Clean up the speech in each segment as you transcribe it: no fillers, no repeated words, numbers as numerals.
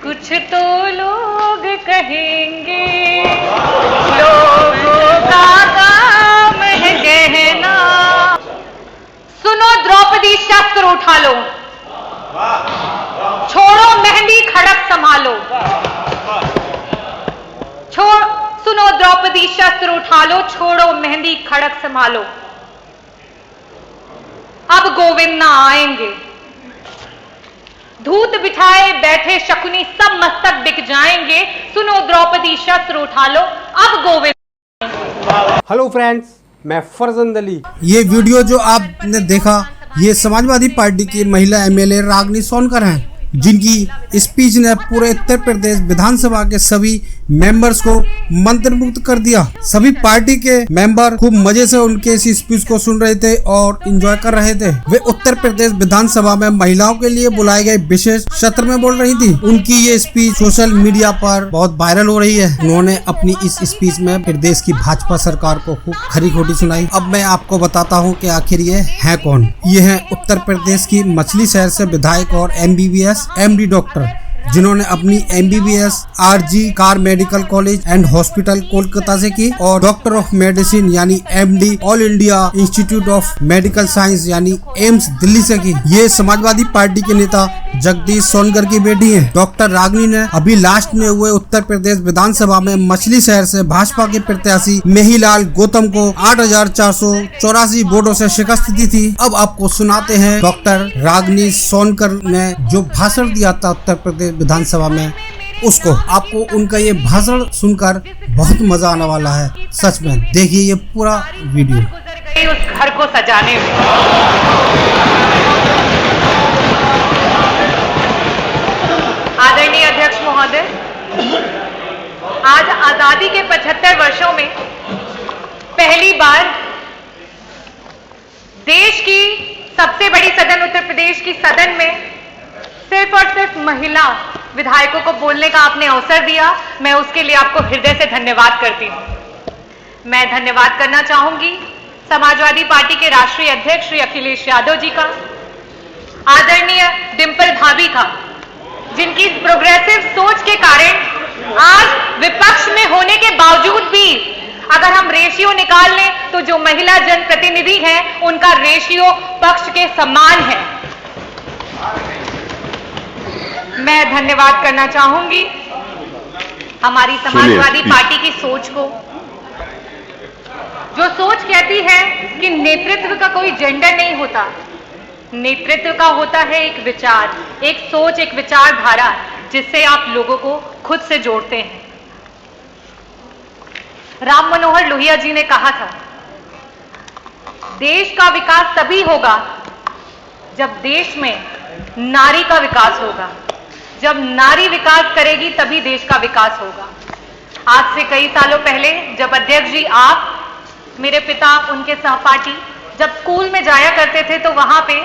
कुछ तो लोग कहेंगे, लोगों का काम है कहना। सुनो द्रौपदी शस्त्र उठा लो, छोड़ो मेहंदी खड़क संभालो। सुनो द्रौपदी शस्त्र उठा लो, छोड़ो मेहंदी खड़क संभालो। अब गोविंद ना आएंगे, धूत बिठाए बैठे शकुनी सब मस्तक बिक जाएंगे। सुनो द्रौपदी शस्त्र उठा लो, अब गोविंद। हेलो फ्रेंड्स, मैं फरजंद अली। ये वीडियो जो आपने देखा, ये समाजवादी पार्टी की महिला एमएलए रागनी सोनकर हैं, जिनकी स्पीच ने पूरे उत्तर प्रदेश विधानसभा के सभी मेंबर्स को मंत्रमुग्ध कर दिया। सभी पार्टी के मेंबर खूब मजे से उनके इस स्पीच को सुन रहे थे और एंजॉय कर रहे थे। वे उत्तर प्रदेश विधानसभा में महिलाओं के लिए बुलाए गए विशेष सत्र में बोल रही थी। उनकी ये स्पीच सोशल मीडिया पर बहुत वायरल हो रही है। उन्होंने अपनी इस स्पीच में प्रदेश की भाजपा सरकार को खूब खरी खोटी सुनाई। अब मैं आपको बताता हूँ कि आखिर ये है कौन। ये है उत्तर प्रदेश की मछली शहर से विधायक और MBBS MD डॉक्टर, जिन्होंने अपनी MBBS RG car medical college and hospital Kolkata से की और डॉक्टर ऑफ मेडिसिन यानी MD all India institute of medical science यानी एम्स दिल्ली से की। ये समाजवादी पार्टी के नेता जगदीश सोनकर की बेटी है। डॉक्टर रागनी ने अभी लास्ट में हुए उत्तर प्रदेश विधानसभा में मछली शहर से भाजपा के प्रत्याशी मेहीलाल गौतम को 8,484 वोटों से शिकस्त दी थी। अब आपको सुनाते हैं डॉक्टर रागनी सोनकर ने जो भाषण दिया था उत्तर प्रदेश विधानसभा में, उसको। आपको उनका ये भाषण सुनकर बहुत मजा आने वाला है, सच में। देखिए ये पूरा वीडियो। उस घर को सजाने में आदरणीय अध्यक्ष महोदय, आज आजादी के 75 वर्षों में पहली बार देश की सबसे बड़ी सदन उत्तर प्रदेश की सदन में सिर्फ और सिर्फ महिला विधायकों को बोलने का आपने अवसर दिया। मैं उसके लिए आपको हृदय से धन्यवाद करती हूं। मैं धन्यवाद करना चाहूंगी समाजवादी पार्टी के राष्ट्रीय अध्यक्ष श्री अखिलेश यादव जी का, आदरणीय डिंपल भाभी का, जिनकी प्रोग्रेसिव सोच के कारण आज विपक्ष में होने के बावजूद भी अगर हम रेशियो निकाल लें तो जो महिला जनप्रतिनिधि हैं उनका रेशियो पक्ष के समान है। मैं धन्यवाद करना चाहूंगी हमारी समाजवादी पार्टी की सोच को, जो सोच कहती है कि नेतृत्व का कोई जेंडर नहीं होता, नेतृत्व का होता है एक विचार, एक सोच, एक विचारधारा जिससे आप लोगों को खुद से जोड़ते हैं। राम मनोहर लोहिया जी ने कहा था, देश का विकास तभी होगा जब देश में नारी का विकास होगा। जब नारी विकास करेगी तभी देश का विकास होगा। आज से कई सालों पहले जब अध्यक्ष जी आप, मेरे पिता, उनके सहपाठी जब स्कूल में जाया करते थे तो वहां पे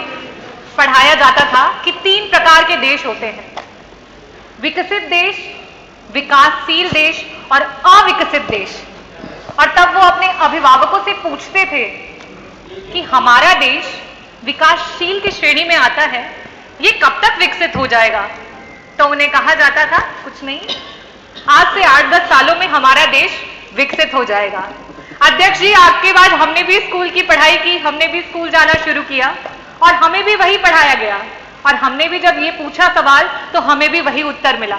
पढ़ाया जाता था कि 3 प्रकार के देश होते हैं, विकसित देश, विकासशील देश और अविकसित देश। और तब वो अपने अभिभावकों से पूछते थे कि हमारा देश विकासशील की श्रेणी में आता है, ये कब तक विकसित हो जाएगा? तो उन्हें कहा जाता था कुछ नहीं, आज से 8-10 सालों में हमारा देश विकसित हो जाएगा। अध्यक्ष जी आपके बाद हमने भी स्कूल की पढ़ाई की, हमने भी स्कूल जाना शुरू किया और हमें भी वही पढ़ाया गया और हमने भी जब ये पूछा सवाल तो हमें भी वही उत्तर मिला।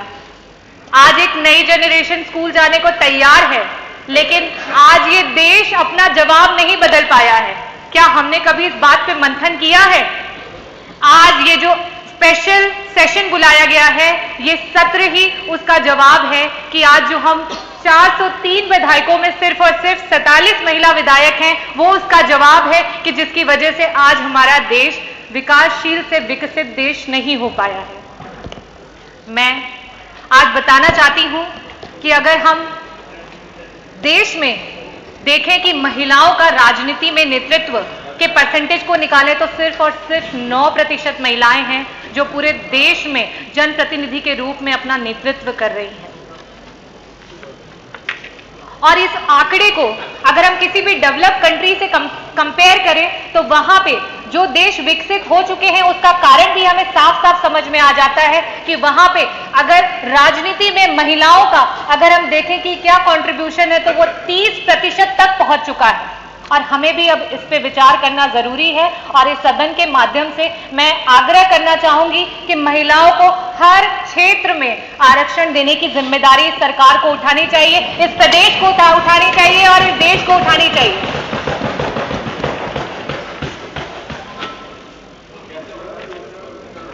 आज एक नई जनरेशन स्कूल जाने को तैयार है, लेकिन आज ये देश अपना जवाब नहीं बदल पाया है। क्या हमने कभी इस बात पे मंथन किया है? आज ये जो स्पेशल सेशन बुलाया गया है, ये सत्र ही उसका जवाब है कि आज जो हम 403 विधायकों में सिर्फ और सिर्फ 47 महिला विधायक हैं, वो उसका जवाब है कि जिसकी वजह से आज हमारा देश विकासशील से विकसित देश नहीं हो पाया है। मैं आज बताना चाहती हूं कि अगर हम देश में देखें कि महिलाओं का राजनीति में नेतृत्व के परसेंटेज को निकालें तो सिर्फ और सिर्फ 9% महिलाएं हैं जो पूरे देश में जनप्रतिनिधि के रूप में अपना नेतृत्व कर रही हैं। और इस आंकड़े को अगर हम किसी भी डेवलप कंट्री से कंपेयर करें तो वहां पे जो देश विकसित हो चुके हैं उसका कारण भी हमें साफ साफ समझ में आ जाता है कि वहां पे अगर राजनीति में महिलाओं का अगर हम देखें कि क्या कंट्रीब्यूशन है तो वो 30% तक पहुंच चुका है। और हमें भी अब इस पे विचार करना जरूरी है और इस सदन के माध्यम से मैं आग्रह करना चाहूंगी कि महिलाओं को हर क्षेत्र में आरक्षण देने की जिम्मेदारी इस सरकार को उठानी चाहिए, इस प्रदेश को उठानी चाहिए और इस देश को उठानी चाहिए।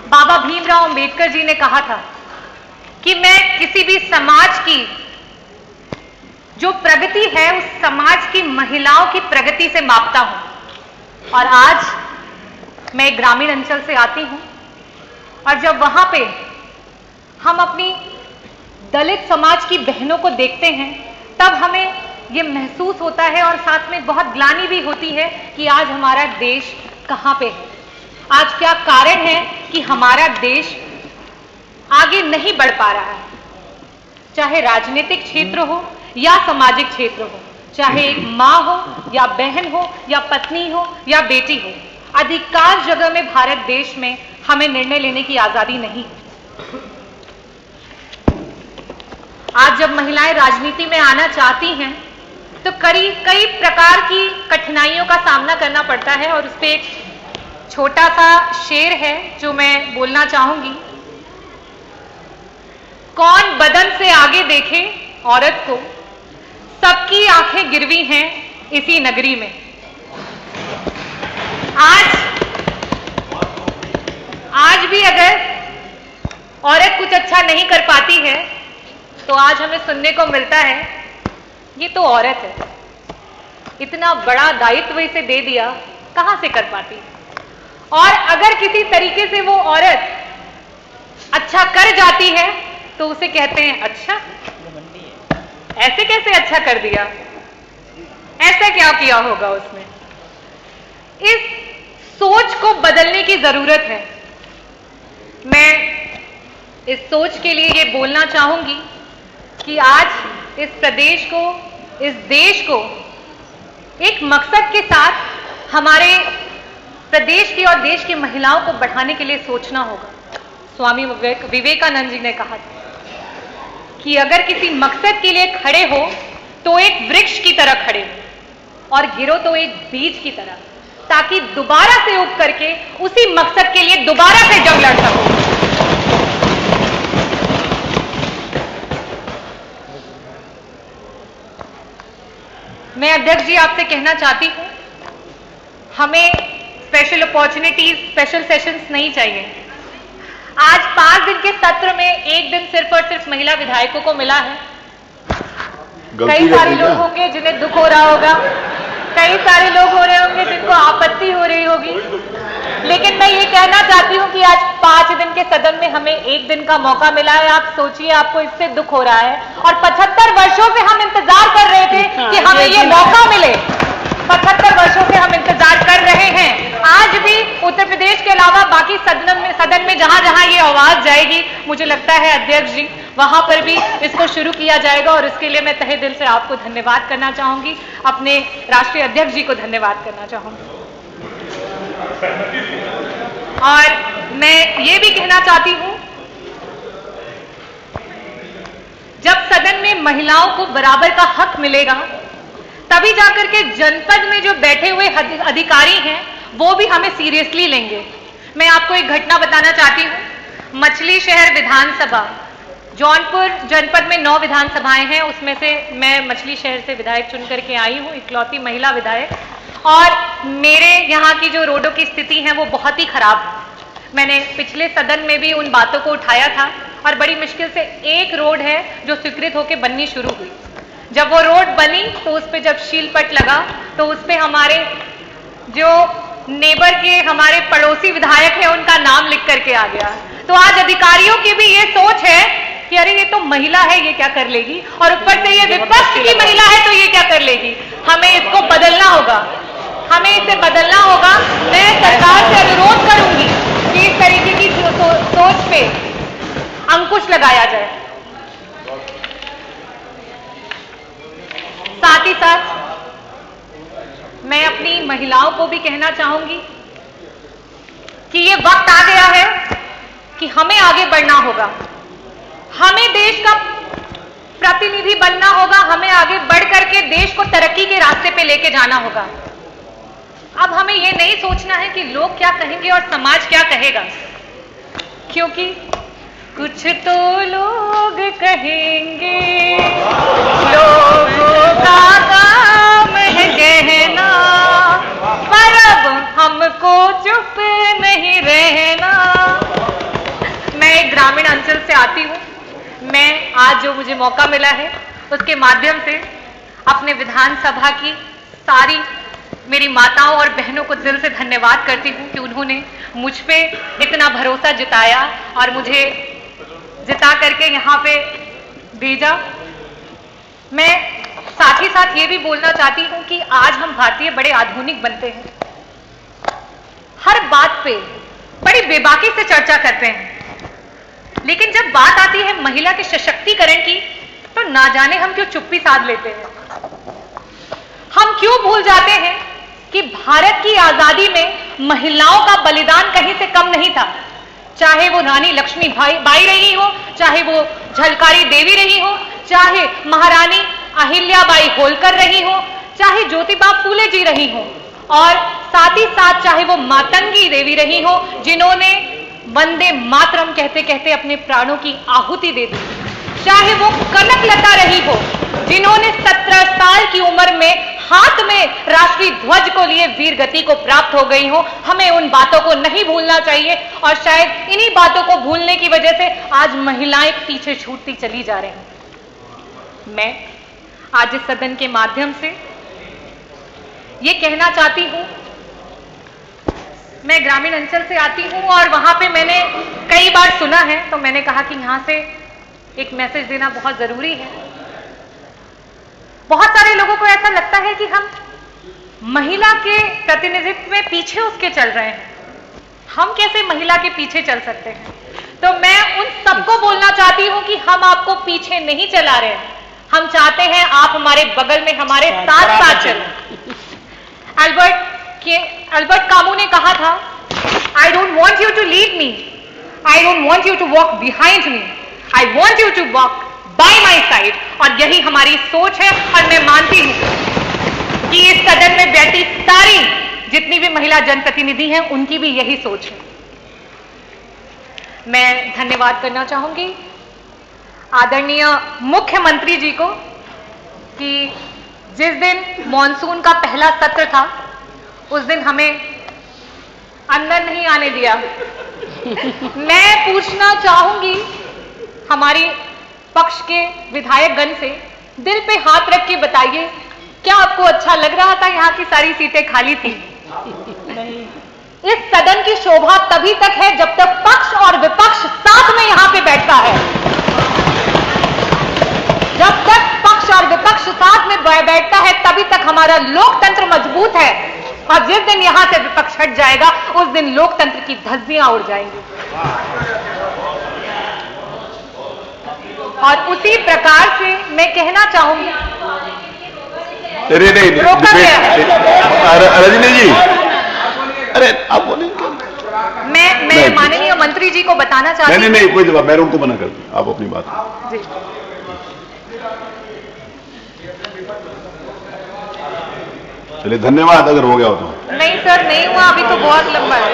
बाबा भीमराव अंबेडकर जी ने कहा था कि मैं किसी भी समाज की जो प्रगति है उस समाज की महिलाओं की प्रगति से मापता हूं। और आज मैं ग्रामीण अंचल से आती हूं और जब वहां पे हम अपनी दलित समाज की बहनों को देखते हैं तब हमें यह महसूस होता है और साथ में बहुत ग्लानि भी होती है कि आज हमारा देश कहां पे है, आज क्या कारण है कि हमारा देश आगे नहीं बढ़ पा रहा है। चाहे राजनीतिक क्षेत्र हो या सामाजिक क्षेत्र हो, चाहे एक मां हो या बहन हो या पत्नी हो या बेटी हो, अधिकांश जगह में भारत देश में हमें निर्णय लेने की आजादी नहीं है। आज जब महिलाएं राजनीति में आना चाहती हैं तो कई प्रकार की कठिनाइयों का सामना करना पड़ता है और उस पर एक छोटा सा शेर है जो मैं बोलना चाहूंगी। कौन बदन से आगे देखे औरत को, सबकी आंखें गिरवी हैं इसी नगरी में। आज भी अगर औरत कुछ अच्छा नहीं कर पाती है तो आज हमें सुनने को मिलता है ये तो औरत है, इतना बड़ा दायित्व इसे दे दिया, कहां से कर पाती है। और अगर किसी तरीके से वो औरत अच्छा कर जाती है तो उसे कहते हैं अच्छा, ऐसे कैसे अच्छा कर दिया, ऐसा क्या किया होगा उसने। इस सोच को बदलने की जरूरत है। मैं इस सोच के लिए ये बोलना चाहूंगी कि आज इस प्रदेश को, इस देश को एक मकसद के साथ हमारे प्रदेश की और देश की महिलाओं को बढ़ाने के लिए सोचना होगा। स्वामी विवेकानंद जी ने कहा था कि अगर किसी मकसद के लिए खड़े हो तो एक वृक्ष की तरह खड़े हो और गिरो तो एक बीज की तरह, ताकि दोबारा से उग करके उसी मकसद के लिए दोबारा से जंग लड़ सको। मैं अध्यक्ष जी आपसे कहना चाहती हूं, हमें स्पेशल अपॉर्चुनिटीज, स्पेशल सेशंस नहीं चाहिए। आज 5 दिन के सत्र में एक दिन सिर्फ और सिर्फ महिला विधायकों को मिला है। कई सारे लोग होंगे जिन्हें दुख हो रहा होगा, कई सारे लोग हो रहे होंगे जिनको आपत्ति हो रही होगी, लेकिन मैं ये कहना चाहती हूं कि आज 5 दिन के सदन में हमें एक दिन का मौका मिला है। आप सोचिए, आपको इससे दुख हो रहा है और 75 वर्षों से हम इंतजार कर रहे थे कि हमें ये मौका मिले। 75 वर्षों से हम इंतजार कर रहे हैं। आज भी उत्तर प्रदेश के अलावा बाकी सदन में जहां जहां ये आवाज जाएगी, मुझे लगता है अध्यक्ष जी वहां पर भी इसको शुरू किया जाएगा और इसके लिए मैं तहे दिल से आपको धन्यवाद करना चाहूंगी, अपने राष्ट्रीय अध्यक्ष जी को धन्यवाद करना चाहूंगी। और मैं ये भी कहना चाहती हूं, जब सदन में महिलाओं को बराबर का हक मिलेगा तभी जाकर के जनपद में जो बैठे हुए अधिकारी हैं वो भी हमें सीरियसली लेंगे। मैं आपको एक घटना बताना चाहती हूं। मछली शहर विधानसभा, जौनपुर जनपद में 9 विधानसभाएं हैं, उसमें से मैं मछली शहर से विधायक चुन करके आई हूं, इकलौती महिला विधायक। और मेरे यहाँ की जो रोडों की स्थिति है वो बहुत ही खराब है। मैंने पिछले सदन में भी उन बातों को उठाया था और बड़ी मुश्किल से एक रोड है जो स्वीकृत होकर बननी शुरू हुई। जब वो रोड बनी तो उस पे जब शील पट लगा तो उस पे हमारे जो नेबर के हमारे पड़ोसी विधायक हैं उनका नाम लिख करके आ गया। तो आज अधिकारियों की भी ये सोच है कि अरे ये तो महिला है, ये क्या कर लेगी, और ऊपर से ये विपक्ष की महिला है तो ये क्या कर लेगी। हमें इसको बदलना होगा, हमें इसे बदलना होगा। मैं सरकार से अनुरोध करूंगी कि इस तरीके की सोच पे अंकुश लगाया जाए। साथ ही साथ मैं अपनी महिलाओं को भी कहना चाहूंगी कि ये वक्त आ गया है कि हमें आगे बढ़ना होगा, हमें देश का प्रतिनिधि बनना होगा, हमें आगे बढ़ करके देश को तरक्की के रास्ते पे लेके जाना होगा। अब हमें ये नहीं सोचना है कि लोग क्या कहेंगे और समाज क्या कहेगा, क्योंकि कुछ तो लोग कहेंगे, लोगों का काम है कहना, पर अब हमको चुप नहीं रहना। मैं एक ग्रामीण अंचल से आती हूँ। मैं आज जो मुझे मौका मिला है उसके माध्यम से अपने विधानसभा की सारी मेरी माताओं और बहनों को दिल से धन्यवाद करती हूँ कि उन्होंने मुझ पे इतना भरोसा जताया और मुझे जिता करके यहाँ पे भेजा। मैं साथ ही साथ ये भी बोलना चाहती हूँ कि आज हम भारतीय बड़े आधुनिक बनते हैं, हर बात पे बड़ी बेबाकी से चर्चा करते हैं, लेकिन जब बात आती है महिला के सशक्तिकरण की तो ना जाने हम क्यों चुप्पी साध लेते हैं। हम क्यों भूल जाते हैं कि भारत की आजादी में महिलाओं का बलिदान कहीं से कम नहीं था, चाहे वो रानी लक्ष्मी बाई रही हो, चाहे वो झलकारी देवी रही हो, चाहे महारानी अहिल्याबाई होलकर रही हो, चाहे ज्योतिबा फूले जी रही हो, और साथ ही साथ चाहे वो मातंगी देवी रही हो जिन्होंने वंदे मातरम कहते कहते अपने प्राणों की आहुति दे दी, चाहे वो कनकलता रही हो जिन्होंने 17 साल की उम्र में हाथ में राष्ट्रीय ध्वज को लिए वीर गति को प्राप्त हो गई हो। हमें उन बातों को नहीं भूलना चाहिए और शायद इन्हीं बातों को भूलने की वजह से आज महिलाएं पीछे छूटती चली जा रही हैं। मैं आज इस सदन के माध्यम से ये कहना चाहती हूं, मैं ग्रामीण अंचल से आती हूं और वहां पे मैंने कई बार सुना है, तो मैंने कहा कि यहां से एक मैसेज देना बहुत जरूरी है। बहुत सारे लोगों को ऐसा लगता है कि हम महिला के प्रतिनिधित्व में पीछे उसके चल रहे हैं। हम कैसे महिला के पीछे चल सकते हैं? तो मैं उन सबको बोलना चाहती हूं कि हम आपको पीछे नहीं चला रहे हैं, हम चाहते हैं आप हमारे बगल में हमारे साथ साथ चलें। अल्बर्ट कामू ने कहा था, I don't want you to lead me, I don't want you to walk behind me, I want you to walk by my side. और यही हमारी सोच है और मैं मानती हूं कि इस सदन में बैठी सारी जितनी भी महिला जनप्रतिनिधि हैं उनकी भी यही सोच है। मैं धन्यवाद करना चाहूंगी आदरणीय मुख्यमंत्री जी को कि जिस दिन मॉनसून का पहला सत्र था उस दिन हमें अंदर नहीं आने दिया। मैं पूछना चाहूंगी हमारी पक्ष के विधायकगण से, दिल पे हाथ रख के बताइए, क्या आपको अच्छा लग रहा था यहाँ की सारी सीटें खाली थी? इस सदन की शोभा तभी तक है जब तक पक्ष और विपक्ष साथ में यहाँ पे बैठता है। जब तक पक्ष और विपक्ष साथ में बैठता है तभी तक हमारा लोकतंत्र मजबूत है, और जिस दिन यहां से विपक्ष हट जाएगा उस दिन लोकतंत्र की धज्जियां उड़ जाएंगी। और उसी प्रकार से मैं कहना चाहूंगी, रोका गया है। रजनी जी, अरे आप बोलें। मैं माननीय मंत्री जी को बताना चाहती हूँ। नहीं, कोई जवाब, मैं उनको मना कर दूं, आप अपनी बात जी। चलिए, धन्यवाद। अगर हो गया हो तो। नहीं सर, नहीं हुआ, अभी तो बहुत लंबा है।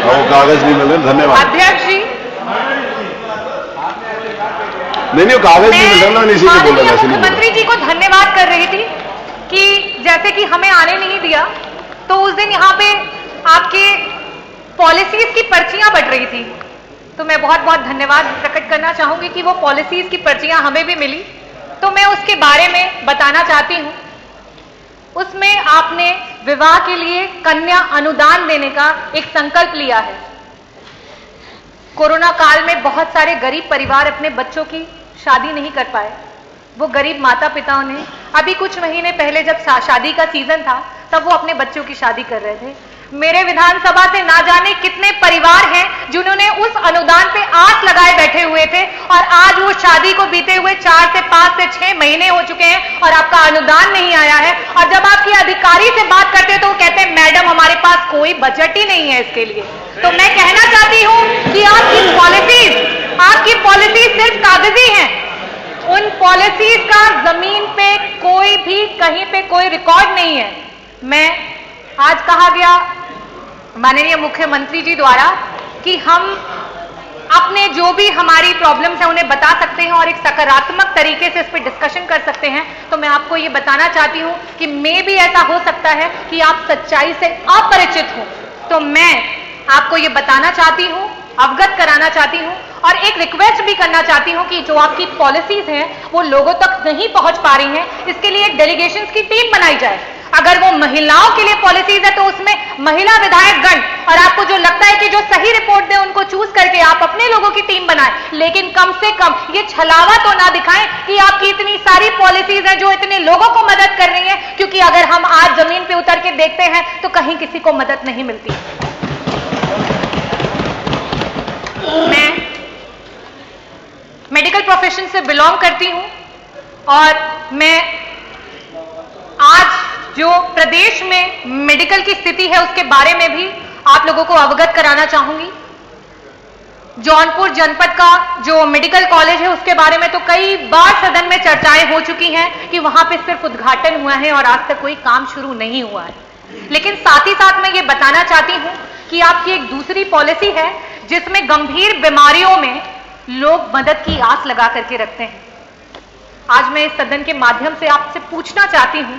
वो कागज नहीं मिल रहे, धन्यवाद। अध्यक्ष जी, नहीं, कागज नहीं मिल रहा, इसी को बोल रहा। मुख्यमंत्री जी को धन्यवाद कर रही थी कि जैसे कि हमें आने नहीं दिया, तो उस दिन यहाँ पे आपके पॉलिसीज की पर्चियां बट रही थी, तो मैं बहुत बहुत धन्यवाद प्रकट करना चाहूंगी कि वो पॉलिसीज की पर्चियां हमें भी मिली। तो मैं उसके बारे में बताना चाहती हूं। उसमें आपने विवाह के लिए कन्या अनुदान देने का एक संकल्प लिया है। कोरोना काल में बहुत सारे गरीब परिवार अपने बच्चों की शादी नहीं कर पाए। वो गरीब माता पिताओं ने अभी कुछ महीने पहले जब शादी का सीजन था तब वो अपने बच्चों की शादी कर रहे थे। मेरे विधानसभा से ना जाने कितने परिवार हैं जिन्होंने उस अनुदान पे आस लगाए बैठे हुए थे और आज वो शादी को बीते हुए 4 से 5 से 6 महीने हो चुके हैं और आपका अनुदान नहीं आया है। और जब आपके अधिकारी से बात करते हैं तो वो कहते हैं मैडम हमारे पास कोई बजट ही नहीं है इसके लिए। तो मैं कहना चाहती हूं कि आपकी पॉलिसीज सिर्फ कागजी हैं। उन पॉलिसीज का जमीन पे कोई भी कहीं पे कोई रिकॉर्ड नहीं है। मैं आज कहा गया माननीय मुख्यमंत्री जी द्वारा कि हम अपने जो भी हमारी प्रॉब्लम्स हैं उन्हें बता सकते हैं और एक सकारात्मक तरीके से इस पर डिस्कशन कर सकते हैं। तो मैं आपको ये बताना चाहती हूं कि मे भी ऐसा हो सकता है कि आप सच्चाई से अपरिचित हो। तो मैं आपको ये बताना चाहती हूं, अवगत कराना चाहती हूं और एक रिक्वेस्ट भी करना चाहती हूं कि जो आपकी पॉलिसीज हैं वो लोगों तक नहीं पहुंच पा रही हैं, इसके लिए एक डेलीगेशंस की टीम बनाई जाए। अगर वो महिलाओं के लिए पॉलिसीज है तो उसमें महिला विधायक गण, और आपको जो लगता है कि जो सही रिपोर्ट दे उनको चूज करके आप अपने लोगों की टीम बनाएं, लेकिन कम से कम ये छलावा तो ना दिखाएं कि आपकी इतनी सारी पॉलिसीज हैं जो इतने लोगों को मदद कर रही हैं, क्योंकि अगर हम आज जमीन पे उतर के देखते हैं तो कहीं किसी को मदद नहीं मिलती। मैं मेडिकल प्रोफेशन से बिलोंग करती हूं और मैं आज जो प्रदेश में मेडिकल की स्थिति है उसके बारे में भी आप लोगों को अवगत कराना चाहूंगी। जौनपुर जनपद का जो मेडिकल कॉलेज है उसके बारे में तो कई बार सदन में चर्चाएं हो चुकी हैं कि वहां पे सिर्फ उद्घाटन हुआ है और आज तक कोई काम शुरू नहीं हुआ है। लेकिन साथ ही साथ मैं ये बताना चाहती हूं कि आपकी एक दूसरी पॉलिसी है जिसमें गंभीर बीमारियों में लोग मदद की आस लगा करके रखते हैं। आज मैं इस सदन के माध्यम से आपसे पूछना चाहती हूं,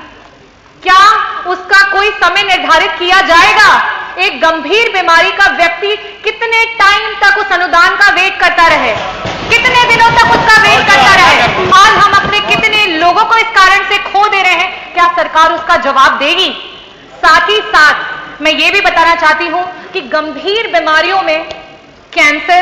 क्या उसका कोई समय निर्धारित किया जाएगा? एक गंभीर बीमारी का व्यक्ति कितने टाइम तक उस अनुदान का वेट करता रहे, कितने दिनों तक उसका वेट करता रहे? आज हम अपने कितने लोगों को इस कारण से खो दे रहे हैं, क्या सरकार उसका जवाब देगी? साथ ही साथ मैं ये भी बताना चाहती हूं कि गंभीर बीमारियों में कैंसर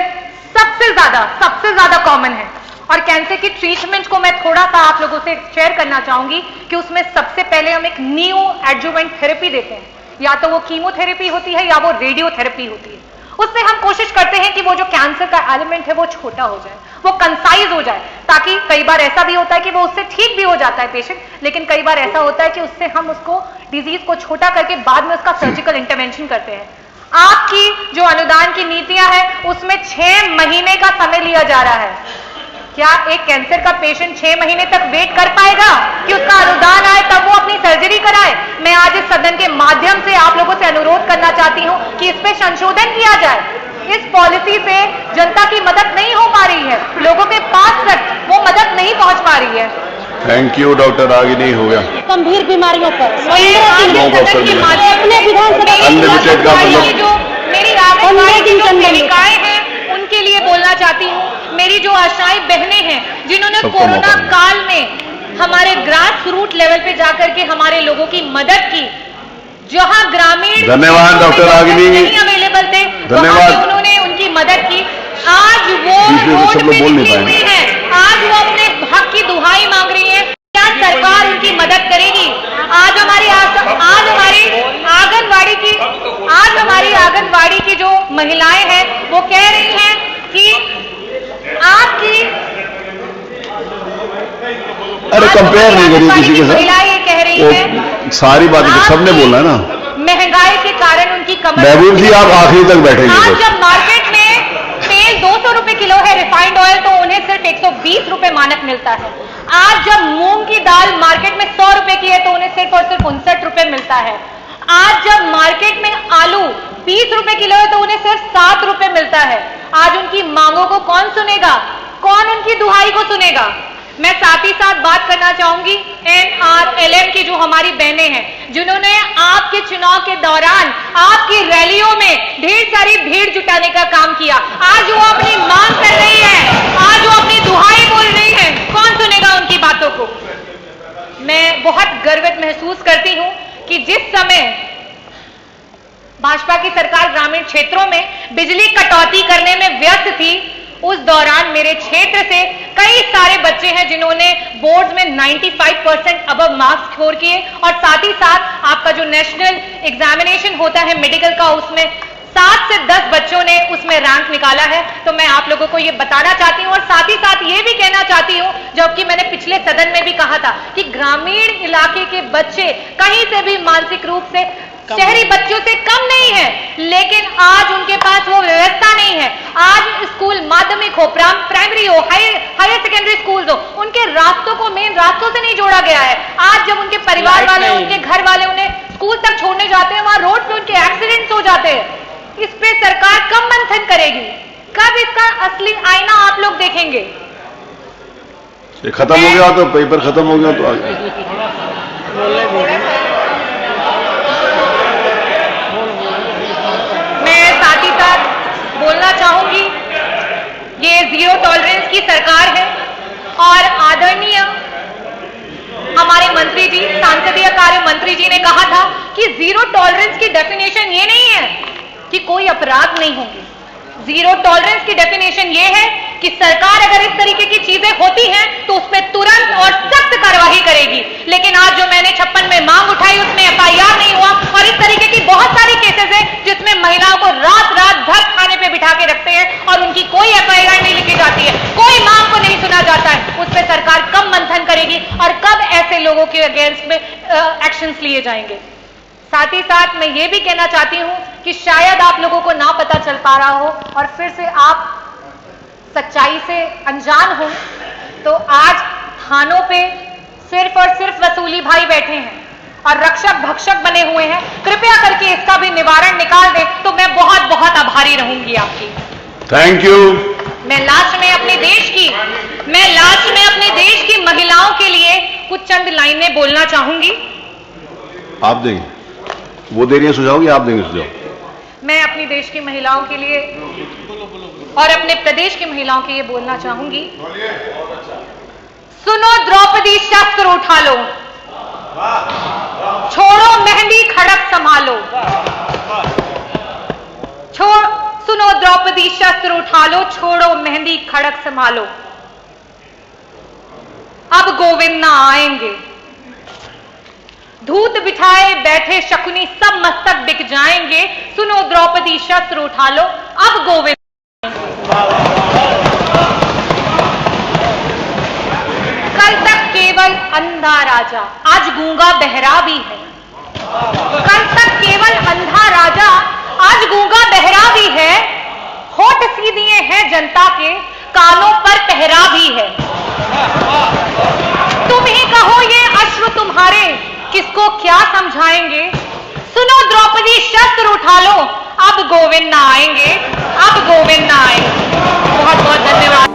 सबसे ज्यादा कॉमन है और कैंसर की ट्रीटमेंट को मैं थोड़ा सा आप लोगों से शेयर करना चाहूंगी कि उसमें सबसे पहले हम एक न्यू एडजुवेंट थेरेपी देते हैं, या तो वो कीमोथेरेपी होती है या वो रेडियोथेरेपी होती है। उससे हम कोशिश करते हैं कि वो जो कैंसर का एलिमेंट है वो छोटा हो जाए, वो कंसाइज हो जाए, ताकि कई बार ऐसा भी होता है कि वो उससे ठीक भी हो जाता है पेशेंट, लेकिन कई बार ऐसा होता है कि उससे हम उसको डिजीज को छोटा करके बाद में उसका सर्जिकल इंटरवेंशन करते हैं। आपकी जो अनुदान की नीतियां हैं उसमें 6 महीने का समय लिया जा रहा है। क्या एक कैंसर का पेशेंट 6 महीने तक वेट कर पाएगा कि उसका अनुदान आए तब वो अपनी सर्जरी कराए? मैं आज इस सदन के माध्यम से आप लोगों से अनुरोध करना चाहती हूं कि इस पे संशोधन किया जाए। इस पॉलिसी से जनता की मदद नहीं हो पा रही है, लोगों के पास तक वो मदद नहीं पहुंच पा रही है। थैंक यू डॉक्टर, आगे नहीं हो गया। गंभीर बीमारियों पर अनलिमिटेड का मतलब जो मेरी आंगनबाड़ी की जो सेविकाएं हैं उनके लिए बोलना चाहती हूँ। मेरी जो आशाएं बहनें हैं जिन्होंने कोरोना काल में हमारे ग्रास रूट लेवल पे जाकर के हमारे लोगों की मदद की, जहां ग्रामीण धन्यवाद डॉक्टर रागिनी, नहीं अवेलेबल थे, धन्यवाद, उन्होंने उनकी मदद की। आज वो रोड पे निकली हुई है, आज वो अपने हक की दुहाई मांग रही है। क्या सरकार उनकी मदद करेगी? आज हमारी आंगनबाड़ी की जो महिलाएं हैं वो कह रही हैं कि आपकी, अरे कंपेयर नहीं करिए किसी के साथ, महिलाएं ये कह रही है सारी बातें तो सबने बोलना है ना। महंगाई के कारण उनकी कमर, महबूब जी आप आखिरी तक बैठेंगे। आज जब मार्केट में तेल 200 रुपए किलो है रिफाइंड ऑयल, तो उन्हें सिर्फ 120 रुपए मानक मिलता है। आज जब मूंग की दाल मार्केट में 100 रुपए की है तो उन्हें सिर्फ और सिर्फ 59 रुपए मिलता है। आज जब मार्केट में आलू 20 रुपए किलो है तो उन्हें सिर्फ 7 रुपए मिलता है। आज उनकी मांगों को कौन सुनेगा? कौन उनकी दुहाई को सुनेगा? मैं साथ ही साथ बात करना चाहूंगी NRLM की जो हमारी बहनें हैं, जिन्होंने आपके चुनाव के दौरान आपकी रैलियों में ढेर सारी भीड़ जुटाने का काम किया। आज वो अपनी मांग कर रही है, आज वो अपनी दुहाई बोल रही है, कौन सुनेगा उनकी बातों को? मैं बहुत गर्वित महसूस करती हूं कि जिस समय भाजपा की सरकार ग्रामीण क्षेत्रों में बिजली कटौती करने में व्यस्त थी, उस दौरान मेरे क्षेत्र से कई सारे बच्चे हैं जिन्होंने बोर्ड्स में 95% अबव मार्क्स स्कोर किए, और साथ ही साथ आपका जो नेशनल एग्जामिनेशन होता है मेडिकल का, उसमें 7 से 10 बच्चों ने उसमें रैंक निकाला है। तो मैं आप लोगों को ये बताना चाहती हूं और साथ ही साथ ये भी कहना चाहती हूं, जबकि मैंने पिछले सदन में भी कहा था कि ग्रामीण इलाके के बच्चे कहीं से भी मानसिक रूप से शहरी बच्चों से कम नहीं है, लेकिन आज उनके पास वो व्यवस्था नहीं है। आज स्कूल माध्यमिक हो, प्राइमरी हो, हायर सेकेंडरी स्कूल हो, उनके रास्तों को मेन रास्तों से नहीं जोड़ा गया है। आज जब उनके परिवार वाले, उनके घर वाले उन्हें स्कूल तक छोड़ने जाते हैं, वहां रोड पे उनके एक्सीडेंट्स हो जाते हैं। इस पे सरकार कब मंथन करेगी? कब इसका असली आईना आप लोग देखेंगे? ये खत्म हो गया तो पेपर खत्म हो गया तो आगे मैं साथ ही साथ बोलना चाहूंगी, ये जीरो टॉलरेंस की सरकार है और आदरणीय हमारे मंत्री जी, सांसदीय कार्य मंत्री जी ने कहा था कि जीरो टॉलरेंस की डेफिनेशन ये नहीं है कि कोई अपराध नहीं होंगे। जीरो टॉलरेंस की डेफिनेशन ये है कि सरकार अगर इस तरीके की चीजें होती हैं तो उस पर तुरंत और सख्त कार्रवाई करेगी। लेकिन आज जो मैंने 56 में मांग उठाई उसमें एफआईआर नहीं हुआ और इस तरीके की बहुत सारी केसेस हैं जिसमें महिलाओं को रात रात भर थाने पे बिठा के रखते हैं और उनकी कोई एफआईआर नहीं लिखी जाती है, कोई मांग को नहीं सुना जाता है। उस पर सरकार कब मंथन करेगी और कब ऐसे लोगों के अगेंस्ट में एक्शंस लिए जाएंगे? साथ ही साथ मैं ये भी कहना चाहती हूं कि शायद आप लोगों को ना पता चल पा रहा हो और फिर से आप सच्चाई से अनजान हो, तो आज थानों पे सिर्फ और सिर्फ वसूली भाई बैठे हैं और रक्षक भक्षक बने हुए हैं। कृपया करके इसका भी निवारण निकाल दें तो मैं बहुत बहुत आभारी रहूंगी आपकी। Thank you. मैं लास्ट में अपने देश की महिलाओं के लिए कुछ चंद लाइनें बोलना चाहूंगी। आप देंगे, वो दे रही है सुझाव, या आप देंगे सुझाव? मैं अपनी देश की महिलाओं के लिए और अपने प्रदेश की महिलाओं के लिए बोलना चाहूंगी। सुनो द्रौपदी शस्त्र उठा लो, छोड़ो मेहंदी खड़क संभालो। सुनो द्रौपदी शस्त्र उठा लो, छोड़ो मेहंदी खड़क संभालो। अब गोविंद ना आएंगे, धूत बिठाए बैठे शकुनी सब मस्तक बिक जाएंगे। सुनो द्रौपदी शस्त्र उठा लो, अब गोविंद। कल तक केवल अंधा राजा, आज गूंगा बहरा भी है। कल तक केवल अंधा राजा, आज गूंगा बहरा भी है। होठ सी दिए हैं जनता के, कानों पर पहरा भी है। तुम ही कहो ये अश्रु तुम्हारे, किसको क्या समझाएंगे? सुनो द्रौपदी शस्त्र उठा लो, अब गोविंद ना आएंगे, अब गोविंद ना आएंगे। बहुत बहुत धन्यवाद।